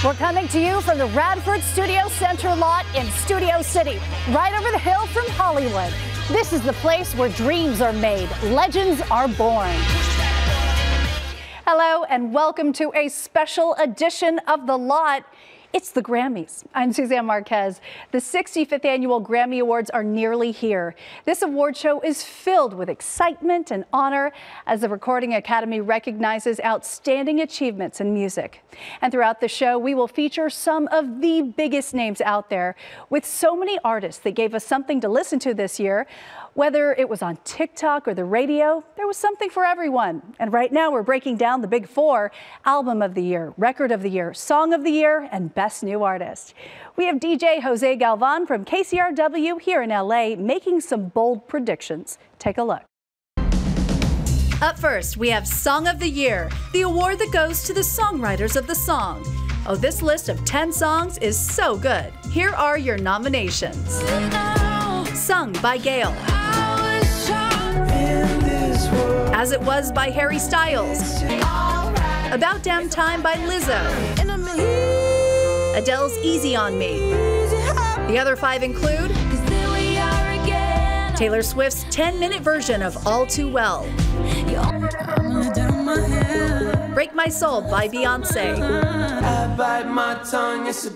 We're coming to you from the Radford Studio Center lot in Studio City, right over the hill from Hollywood. This is the place where dreams are made, legends are born. Hello and welcome to a special edition of The Lot. It's the Grammys. I'm Suzanne Marquez. The 65th Annual Grammy Awards are nearly here. This award show is filled with excitement and honor as the Recording Academy recognizes outstanding achievements in music. And throughout the show, we will feature some of the biggest names out there. With so many artists that gave us something to listen to this year, whether it was on TikTok or the radio, there was something for everyone. And right now we're breaking down the big four: Album of the Year, Record of the Year, Song of the Year, and Best New Artist. We have DJ Jose Galvan from KCRW here in LA making some bold predictions. Take a look. Up first, we have Song of the Year, the award that goes to the songwriters of the song. Oh, this list of 10 songs is so good. Here are your nominations. Sung by Gayle. As It Was by Harry Styles. About Damn Time by Lizzo. Adele's Easy on Me. The other 5 include Taylor Swift's 10-minute version of All Too Well. Break My Soul by Beyonce.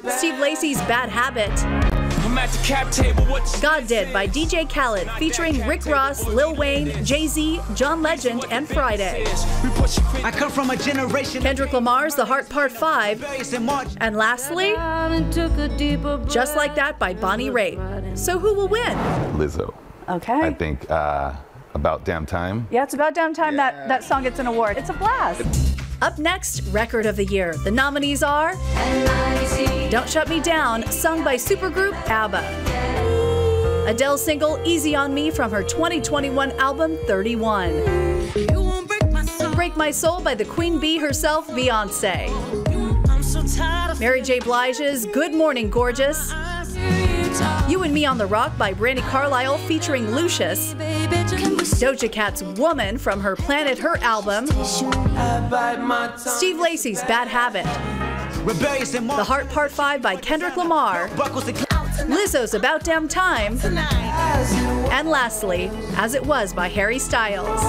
Steve Lacy's Bad Habit. God Did by DJ Khaled, featuring Rick Ross, Lil Wayne, Jay-Z, John Legend, and Friday. I come from a generation. Kendrick Lamar's The Heart Part 5. And lastly, Just Like That by Bonnie Raitt. So who will win? Lizzo. Okay. I think About Damn Time. Yeah, it's about damn time that song gets an award. It's a blast. Up next, Record of the Year. The nominees are Don't Shut Me Down, sung by supergroup ABBA. Adele's single Easy on Me from her 2021 album 31. Break My Soul by the Queen Bee herself, Beyonce. Mary J. Blige's Good Morning Gorgeous. You and Me on the Rock by Brandi Carlile featuring Lucius. Doja Cat's Woman from her Planet Her album. Steve Lacy's Bad Habit. The Heart Part 5 by Kendrick Lamar. Lizzo's About Damn Time. And lastly, As It Was by Harry Styles.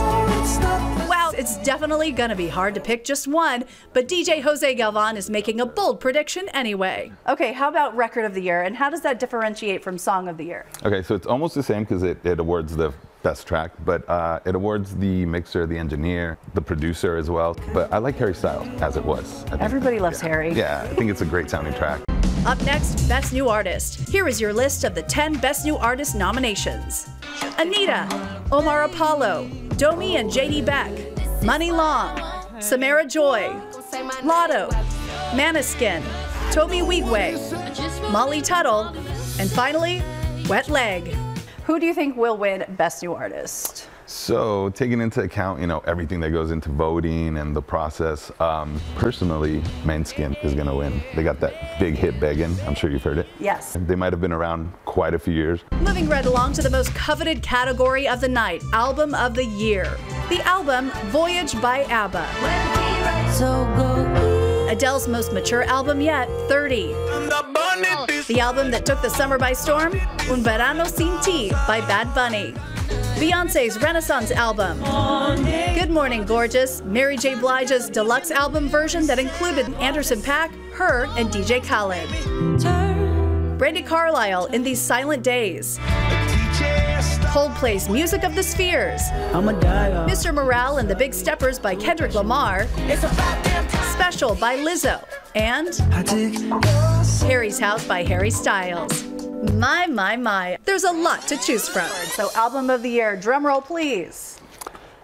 Wow, it's definitely gonna be hard to pick just one, but DJ Jose Galvan is making a bold prediction anyway. Okay, how about Record of the Year, and how does that differentiate from Song of the Year? Okay, so it's almost the same because it awards the best track, but it awards the mixer, the engineer, the producer as well. But I like Harry Styles, As It Was. Everybody loves Harry. Yeah, I think it's a great sounding track. Up next, Best New Artist. Here is your list of the 10 Best New Artist nominations. Anita, Omar Apollo, Domi and JD Beck, Money Long, Samara Joy, Lotto, Maniskin, Toby Wigwe, Molly Tuttle, and finally, Wet Leg. Who do you think will win Best New Artist? So, taking into account, everything that goes into voting and the process, personally, Manskin is going to win. They got that big hit, Beggin'. I'm sure you've heard it. Yes. They might have been around quite a few years. Moving right along to the most coveted category of the night, Album of the Year. The album, Voyage by ABBA. Adele's most mature album yet, 30. The album that took the summer by storm, Un Verano Sin Ti by Bad Bunny. Beyonce's Renaissance album. Good Morning Gorgeous, Mary J. Blige's deluxe album version that included Anderson .Paak, her, and DJ Khaled. Brandi Carlile in These Silent Days. Coldplay's Music of the Spheres. Mr. Morale and the Big Steppers by Kendrick Lamar. Special by Lizzo. And Harry's House by Harry Styles. My. There's a lot to choose from. So Album of the Year, drum roll please.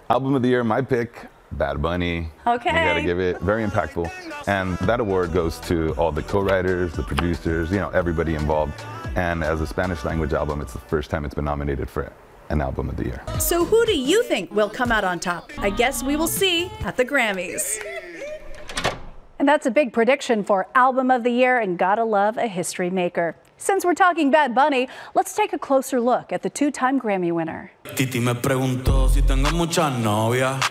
Album of the Year, my pick, Bad Bunny. Okay. You gotta give it, very impactful. And that award goes to all the co-writers, the producers, everybody involved. And as a Spanish language album, it's the first time it's been nominated for an Album of the Year. So who do you think will come out on top? I guess we will see at the Grammys. And that's a big prediction for Album of the Year, and gotta love a history maker. Since we're talking Bad Bunny, let's take a closer look at the two-time Grammy winner. Titi me preguntó si tengo muchas novias.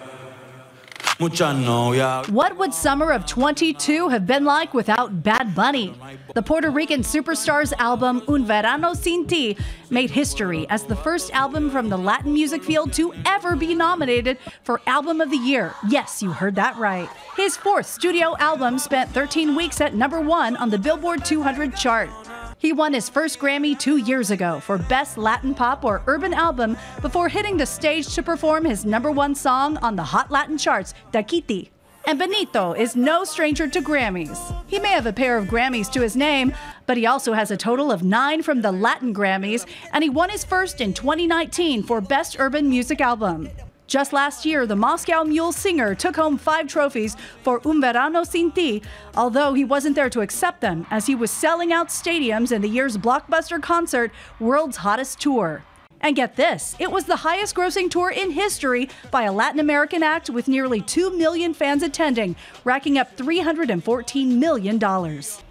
mucha novia. What would summer of 22 have been like without Bad Bunny? The Puerto Rican superstar's album Un Verano Sin Ti made history as the first album from the Latin music field to ever be nominated for Album of the Year. Yes, you heard that right. His fourth studio album spent 13 weeks at #1 on the Billboard 200 chart. He won his first Grammy 2 years ago for Best Latin Pop or Urban Album before hitting the stage to perform his #1 song on the Hot Latin charts, Taquiti. And Benito is no stranger to Grammys. He may have a pair of Grammys to his name, but he also has a total of 9 from the Latin Grammys, and he won his first in 2019 for Best Urban Music Album. Just last year, the Moscow Mule singer took home 5 trophies for Un Verano Sin Ti, although he wasn't there to accept them as he was selling out stadiums in the year's blockbuster concert, World's Hottest Tour. And get this, it was the highest grossing tour in history by a Latin American act with nearly 2 million fans attending, racking up $314 million.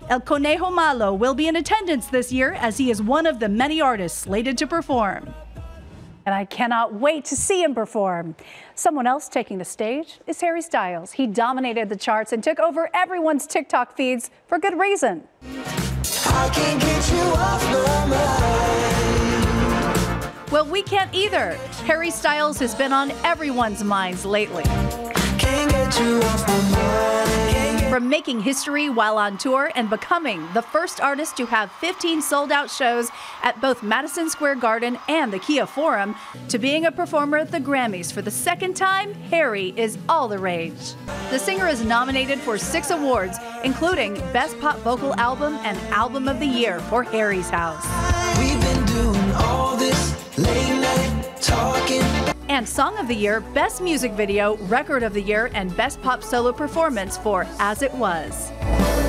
El Conejo Malo will be in attendance this year as he is one of the many artists slated to perform. And I cannot wait to see him perform. Someone else taking the stage is Harry Styles. He dominated the charts and took over everyone's TikTok feeds for good reason. I can't get you off my mind. Well, we can't either. Harry Styles has been on everyone's minds lately. Can't get you off my mind. From making history while on tour and becoming the first artist to have 15 sold-out shows at both Madison Square Garden and the Kia Forum, to being a performer at the Grammys for the second time, Harry is all the rage. The singer is nominated for 6 awards, including Best Pop Vocal Album and Album of the Year for Harry's House. We've been doing all this late night talking. And Song of the Year, Best Music Video, Record of the Year, and Best Pop Solo Performance for As It Was.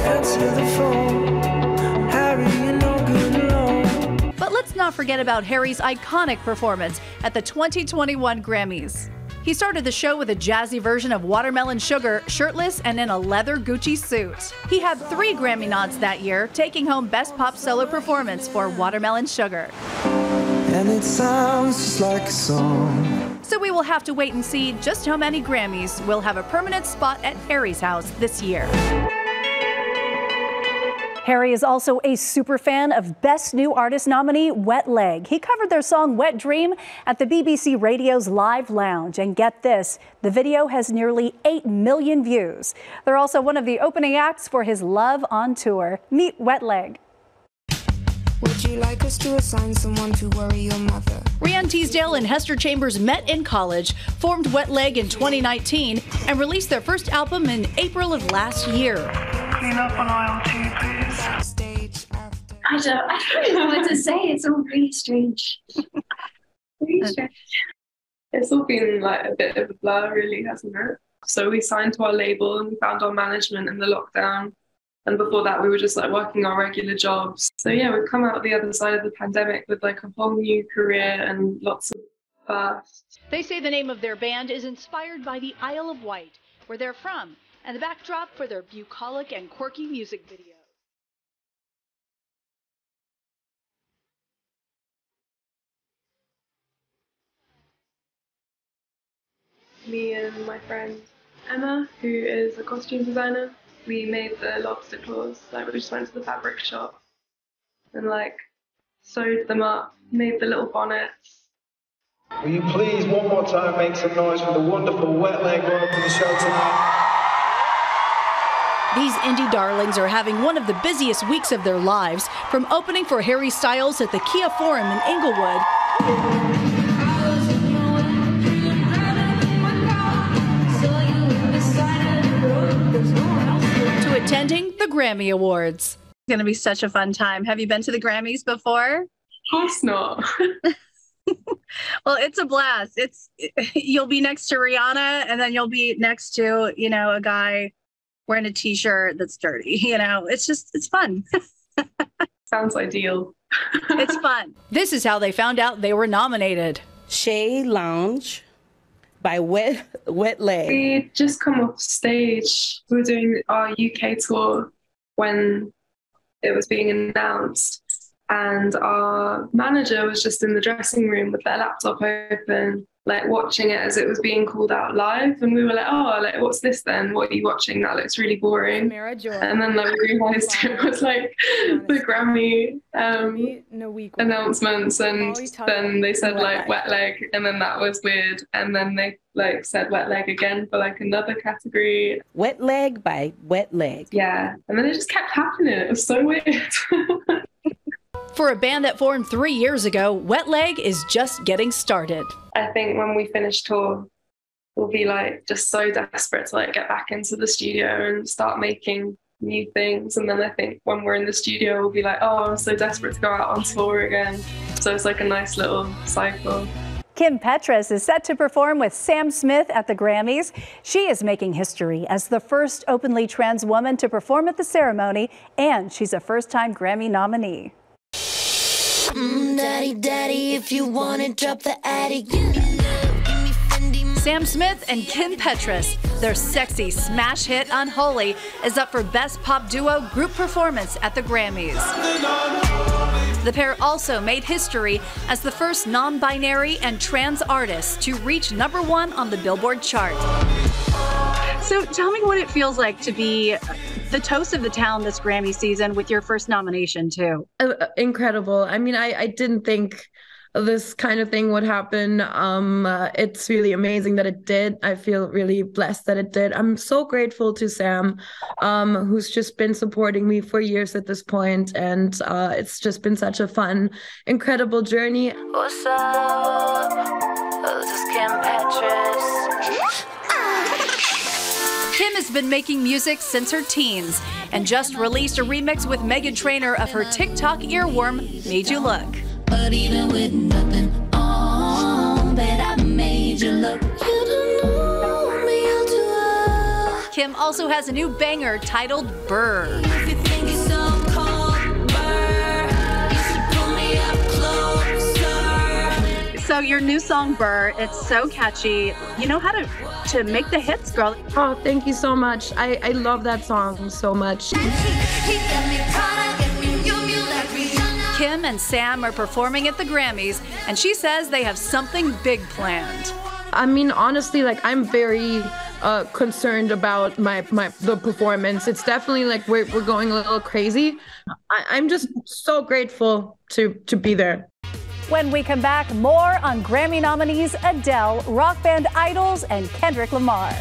Answer the phone. Harry, you're no good alone. But let's not forget about Harry's iconic performance at the 2021 Grammys. He started the show with a jazzy version of Watermelon Sugar, shirtless and in a leather Gucci suit. He had 3 Grammy nods that year, taking home Best Pop Solo Performance for Watermelon Sugar. And it sounds just like a song. So we will have to wait and see just how many Grammys will have a permanent spot at Harry's house this year. Harry is also a super fan of Best New Artist nominee Wet Leg. He covered their song Wet Dream at the BBC Radio's Live Lounge. And get this, the video has nearly 8 million views. They're also one of the opening acts for his Love on Tour. Meet Wet Leg. Would you like us to assign someone to worry your mother? Rianne Teasdale and Hester Chambers met in college, formed Wet Leg in 2019, and released their first album in April of last year. Clean up on aisle 2, please. Stage after. I don't know what to say. It's all really strange. Really strange. It's all been like a bit of a blur, really, hasn't it? So we signed to our label and we found our management in the lockdown. And before that, we were just like working our regular jobs. So yeah, we've come out the other side of the pandemic with like a whole new career and lots of firsts. They say the name of their band is inspired by the Isle of Wight, where they're from, and the backdrop for their bucolic and quirky music video. Me and my friend Emma, who is a costume designer, we made the lobster claws. Like we just went to the fabric shop and like sewed them up, made the little bonnets. Will you please one more time make some noise for the wonderful Wet Leg going up to the show tonight? These indie darlings are having one of the busiest weeks of their lives, from opening for Harry Styles at the Kia Forum in Inglewood to attending the Grammy Awards. It's going to be such a fun time. Have you been to the Grammys before? Of course not. Well, it's a blast. You'll be next to Rihanna, and then you'll be next to, a guy wearing a t-shirt that's dirty. It's fun. Sounds ideal. It's fun. This is how they found out they were nominated. Shea Lounge by Wet Leg. We just come off stage. We were doing our UK tour when it was being announced, and our manager was just in the dressing room with their laptop open, like watching it as it was being called out live, and we were like, oh, like what's this then? What are you watching? That looks really boring. And then like we realized it was like the Grammy announcements, and then they said like wet leg, and then that was weird, and then they like said wet leg again for like another category. Wet leg by Wet Leg. Yeah, and then it just kept happening. It was so weird. For a band that formed 3 years ago, Wet Leg is just getting started. I think when we finish tour, we'll be like just so desperate to like get back into the studio and start making new things. And then I think when we're in the studio, we'll be like, oh, I'm so desperate to go out on tour again. So it's like a nice little cycle. Kim Petras is set to perform with Sam Smith at the Grammys. She is making history as the first openly trans woman to perform at the ceremony, and she's a first-time Grammy nominee. Daddy, daddy, if you want it, drop the attic. Sam Smith and Kim Petras, their sexy smash hit Unholy is up for Best Pop Duo Group Performance at the Grammys. The pair also made history as the first non-binary and trans artists to reach #1 on the Billboard chart. So tell me what it feels like to be the toast of the town this Grammy season with your first nomination too. Incredible. I mean, I didn't think this kind of thing would happen. It's really amazing that it did. I feel really blessed that it did. I'm so grateful to Sam, who's just been supporting me for years at this point, and it's just been such a fun, incredible journey. What's up? This is Kim Petras. Kim has been making music since her teens and just released a remix with Meghan Trainor of her TikTok earworm, Made You Look. But even with nothing on, bet I made you look. You don't know me all too well. Kim also has a new banger titled Burr. If you think it's so cold, Burr, you should pull me up closer. So your new song Burr, it's so catchy. You know how to make the hits, girl. Oh, thank you so much. I love that song so much. Kim and Sam are performing at the Grammys, and she says they have something big planned. I mean, honestly, like I'm very concerned about the performance. It's definitely like we're going a little crazy. I'm just so grateful to be there. When we come back, more on Grammy nominees Adele, rock band Idols, and Kendrick Lamar.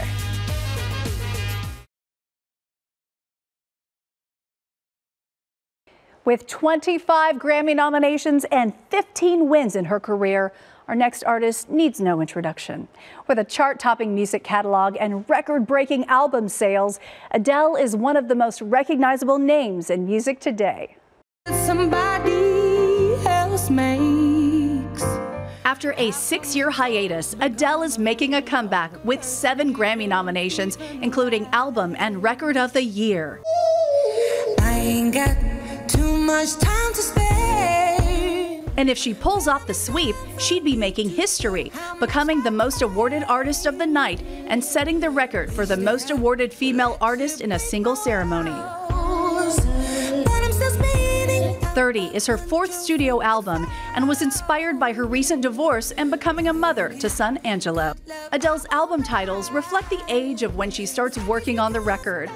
With 25 Grammy nominations and 15 wins in her career, our next artist needs no introduction. With a chart-topping music catalog and record-breaking album sales, Adele is one of the most recognizable names in music today. Somebody else makes. After a 6-year hiatus, Adele is making a comeback with 7 Grammy nominations, including Album and Record of the Year. I ain't got too much time to spare. And if she pulls off the sweep, she'd be making history, becoming the most awarded artist of the night and setting the record for the most awarded female artist in a single ceremony. 30 is her 4th studio album and was inspired by her recent divorce and becoming a mother to son Angelo. Adele's album titles reflect the age of when she starts working on the record.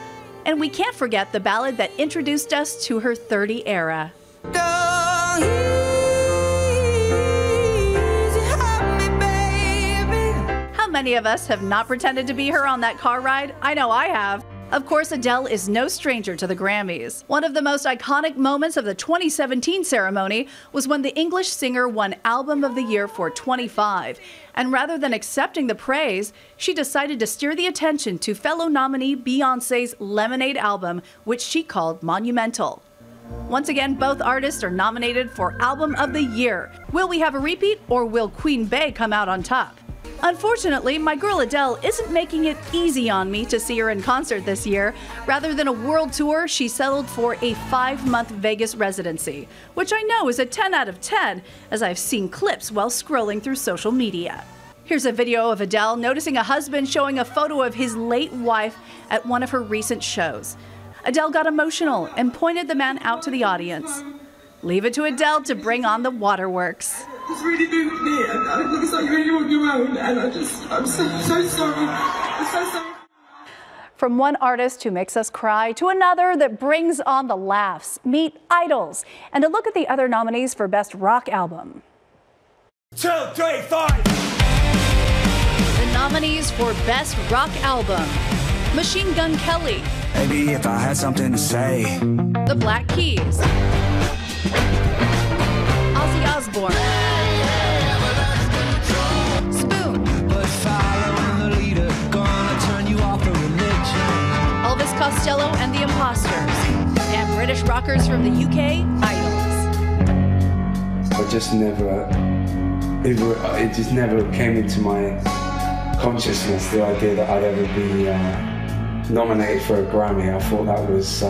And we can't forget the ballad that introduced us to her 30 era. How many of us have not pretended to be her on that car ride? I know I have. Of course, Adele is no stranger to the Grammys. One of the most iconic moments of the 2017 ceremony was when the English singer won Album of the Year for 25. And rather than accepting the praise, she decided to steer the attention to fellow nominee Beyoncé's Lemonade album, which she called monumental. Once again, both artists are nominated for Album of the Year. Will we have a repeat, or will Queen Bey come out on top? Unfortunately, my girl Adele isn't making it easy on me to see her in concert this year. Rather than a world tour, she settled for a 5-month Vegas residency, which I know is a 10 out of 10, as I've seen clips while scrolling through social media. Here's a video of Adele noticing a husband showing a photo of his late wife at one of her recent shows. Adele got emotional and pointed the man out to the audience. Leave it to Adele to bring on the waterworks. Just really moved me, and it looks like you really want your known, and I'm so sorry. I'm so sorry. From one artist who makes us cry to another that brings on the laughs, meet Idols, and a look at the other nominees for Best Rock Album. 2, 3, 5. The nominees for Best Rock Album: Machine Gun Kelly, Maybe if I had something to say. The Black Keys, Ozzy Osbourne, Spoon, But following the leader, gonna turn you off the religion. Elvis Costello and the Imposters, and British rockers from the UK, Idols. I just never, it just never came into my consciousness, the idea that I'd ever be nominated for a Grammy. I thought that was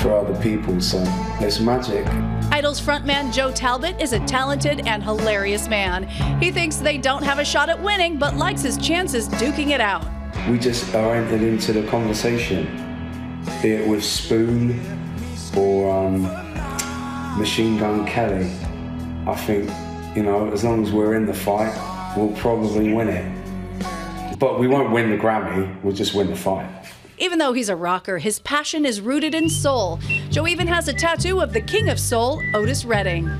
for other people, so it's magic. Idols frontman Joe Talbot is a talented and hilarious man. He thinks they don't have a shot at winning, but likes his chances duking it out. We just are entered into the conversation, be it with Spoon or Machine Gun Kelly. I think, you know, as long as we're in the fight, we'll probably win it. But we won't win the Grammy, we'll just win the fight. Even though he's a rocker, his passion is rooted in soul. Joe even has a tattoo of the king of soul, Otis Redding.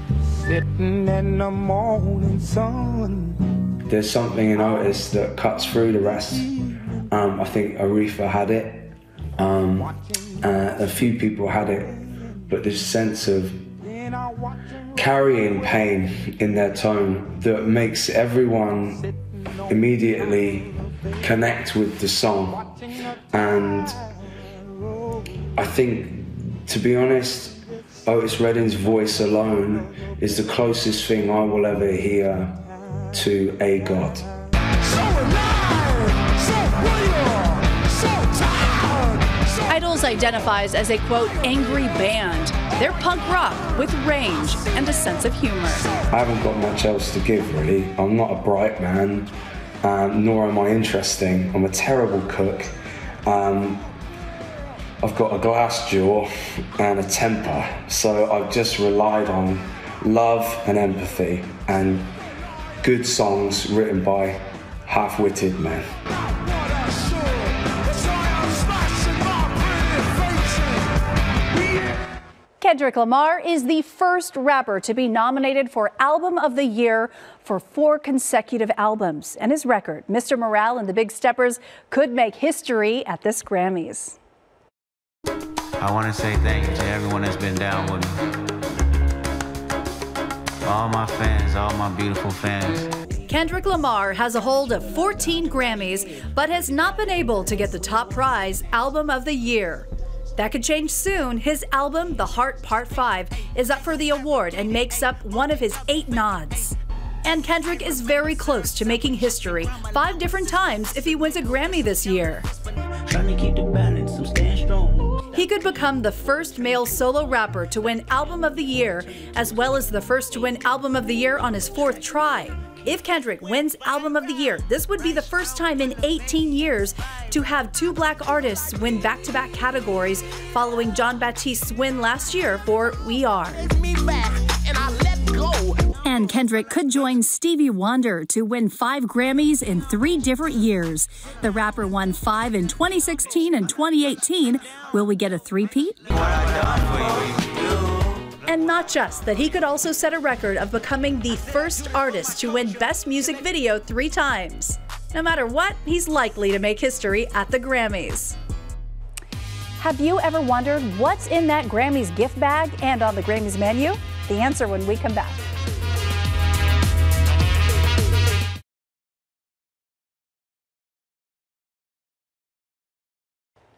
Sitting in the morning sun. There's something in Otis that cuts through the rest. I think Aretha had it. A few people had it. But this sense of carrying pain in their tone that makes everyone immediately connect with the song. And I think, to be honest, Otis Redding's voice alone is the closest thing I will ever hear to a God. Idols identifies as a, quote, angry band. They're punk rock with range and a sense of humor. I haven't got much else to give, really. I'm not a bright man, nor am I interesting. I'm a terrible cook. I've got a glass jaw and a temper, so I've just relied on love and empathy and good songs written by half-witted men. Kendrick Lamar is the first rapper to be nominated for Album of the Year for 4 consecutive albums. And his record, Mr. Morale and the Big Steppers, could make history at this Grammys. I want to say thank you to everyone that's been down with me. All my fans, all my beautiful fans. Kendrick Lamar has a hold of 14 Grammys, but has not been able to get the top prize, Album of the Year. That could change soon. His album, The Heart Part 5, is up for the award and makes up one of his 8 nods. And Kendrick is very close to making history 5 different times if he wins a Grammy this year. Trying to keep the balance, I'm staying strong. He could become the first male solo rapper to win Album of the Year, as well as the first to win Album of the Year on his 4th try. If Kendrick wins Album of the Year, this would be the first time in 18 years to have 2 black artists win back-to-back categories, following John Baptiste's win last year for We Are. And Kendrick could join Stevie Wonder to win 5 Grammys in 3 different years. The rapper won 5 in 2016 and 2018. Will we get a three-peat? And not just that, he could also set a record of becoming the first artist to win Best Music Video 3 times. No matter what, he's likely to make history at the Grammys. Have you ever wondered what's in that Grammys gift bag and on the Grammys menu? The answer when we come back.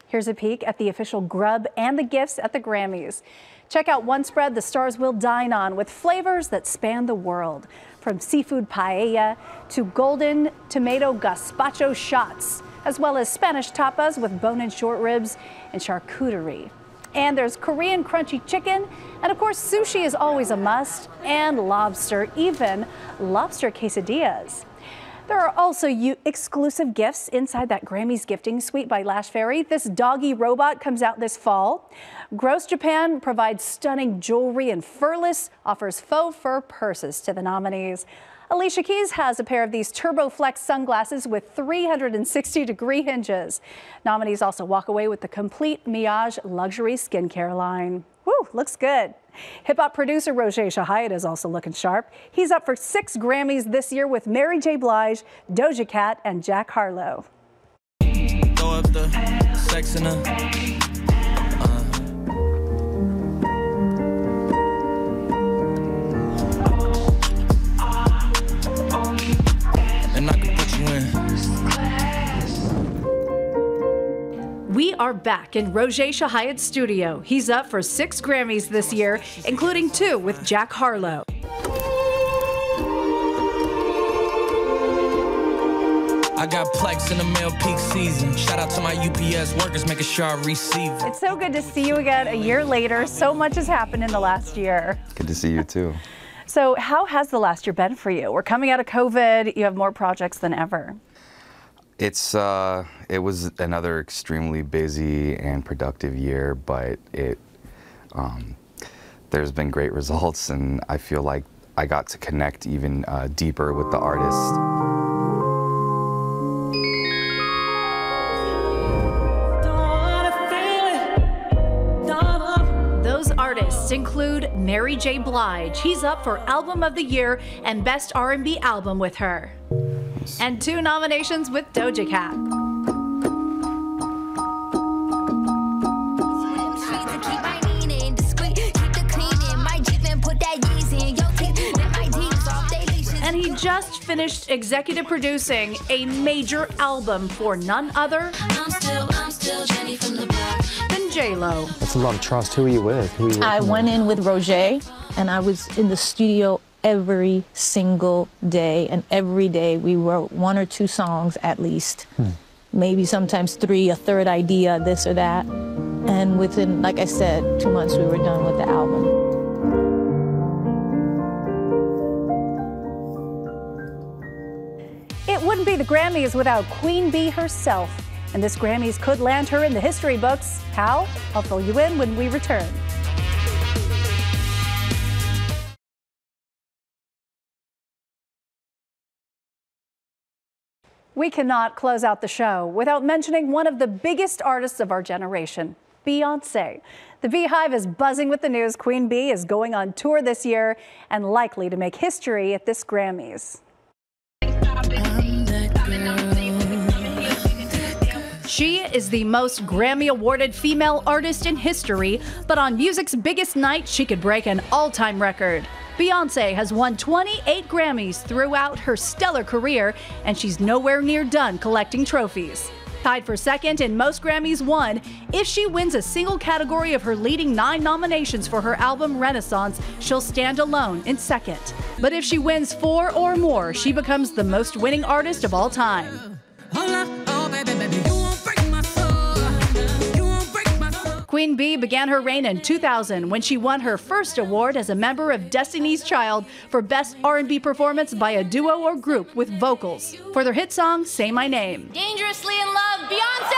Here's a peek at the official grub and the gifts at the Grammys. Check out one spread the stars will dine on with flavors that span the world, from seafood paella to golden tomato gazpacho shots, as well as Spanish tapas with bone-in short ribs and charcuterie. And there's Korean crunchy chicken, and of course sushi is always a must, and lobster, even lobster quesadillas. There are also exclusive gifts inside that Grammys gifting suite by Lash Fairy. This doggy robot comes out this fall. Gross Japan provides stunning jewelry, and Furless offers faux fur purses to the nominees. Alicia Keys has a pair of these Turbo Flex sunglasses with 360-degree hinges. Nominees also walk away with the complete Miage luxury skincare line. Woo, looks good. Hip-hop producer Roger Shahayed is also looking sharp. He's up for 6 Grammys this year with Mary J. Blige, Doja Cat, and Jack Harlow. Throw up the sex in her. And I can put you in. We are back in Roger Shahayed's studio. He's up for 6 Grammys this year, including 2 with Jack Harlow. I got Plex in the mail peak season. Shout out to my UPS workers, making sure I receive it. It's so good to see you again a year later. So much has happened in the last year. Good to see you too. So how has the last year been for you? We're coming out of COVID. You have more projects than ever. It was another extremely busy and productive year, but there's been great results, and I feel like I got to connect even deeper with the artists. Those artists include Mary J. Blige. He's up for Album of the Year and Best R&B Album with her. And 2 nominations with Doja Cat. And he just finished executive producing a major album for none other than J-Lo. That's a lot of trust. Who are you with? I went in with Roger, and I was in the studio every single day, and every day we wrote 1 or 2 songs at least. Maybe sometimes 3, a third idea, this or that. And within, like I said, 2 months we were done with the album. It wouldn't be the Grammys without Queen Bee herself. And this Grammys could land her in the history books. How? I'll fill you in when we return. We cannot close out the show without mentioning one of the biggest artists of our generation, Beyonce. The Beehive is buzzing with the news Queen Bee is going on tour this year and likely to make history at this Grammys. She is the most Grammy-awarded female artist in history, but on music's biggest night, she could break an all-time record. Beyonce has won 28 Grammys throughout her stellar career, and she's nowhere near done collecting trophies. Tied for second in most Grammys won, if she wins a single category of her leading 9 nominations for her album Renaissance, she'll stand alone in second. But if she wins 4 or more, she becomes the most winning artist of all time. Queen Bee began her reign in 2000 when she won her first award as a member of Destiny's Child for Best R&B Performance by a Duo or Group with Vocals for their hit song, Say My Name. Dangerously in Love, Beyonce!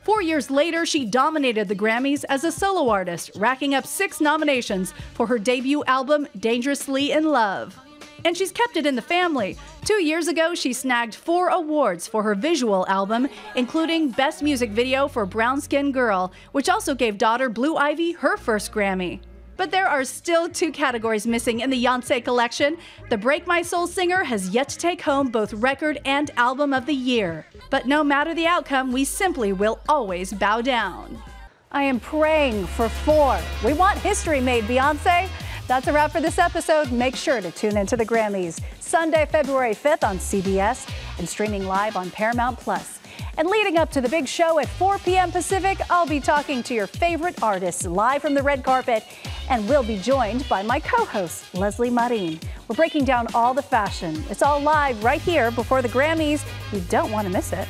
4 years later, she dominated the Grammys as a solo artist, racking up 6 nominations for her debut album, Dangerously in Love. And she's kept it in the family. 2 years ago, she snagged 4 awards for her visual album, including Best Music Video for Brown Skin Girl, which also gave daughter Blue Ivy her first Grammy. But there are still 2 categories missing in the Beyonce collection. The Break My Soul singer has yet to take home both Record and Album of the Year. But no matter the outcome, we simply will always bow down. I am praying for 4. We want history made, Beyonce. That's a wrap for this episode. Make sure to tune into the Grammys Sunday, February 5th on CBS and streaming live on Paramount+. And leading up to the big show at 4 p.m. Pacific, I'll be talking to your favorite artists live from the red carpet, and we'll be joined by my co-host, Leslie Marin. We're breaking down all the fashion. It's all live right here before the Grammys. You don't want to miss it.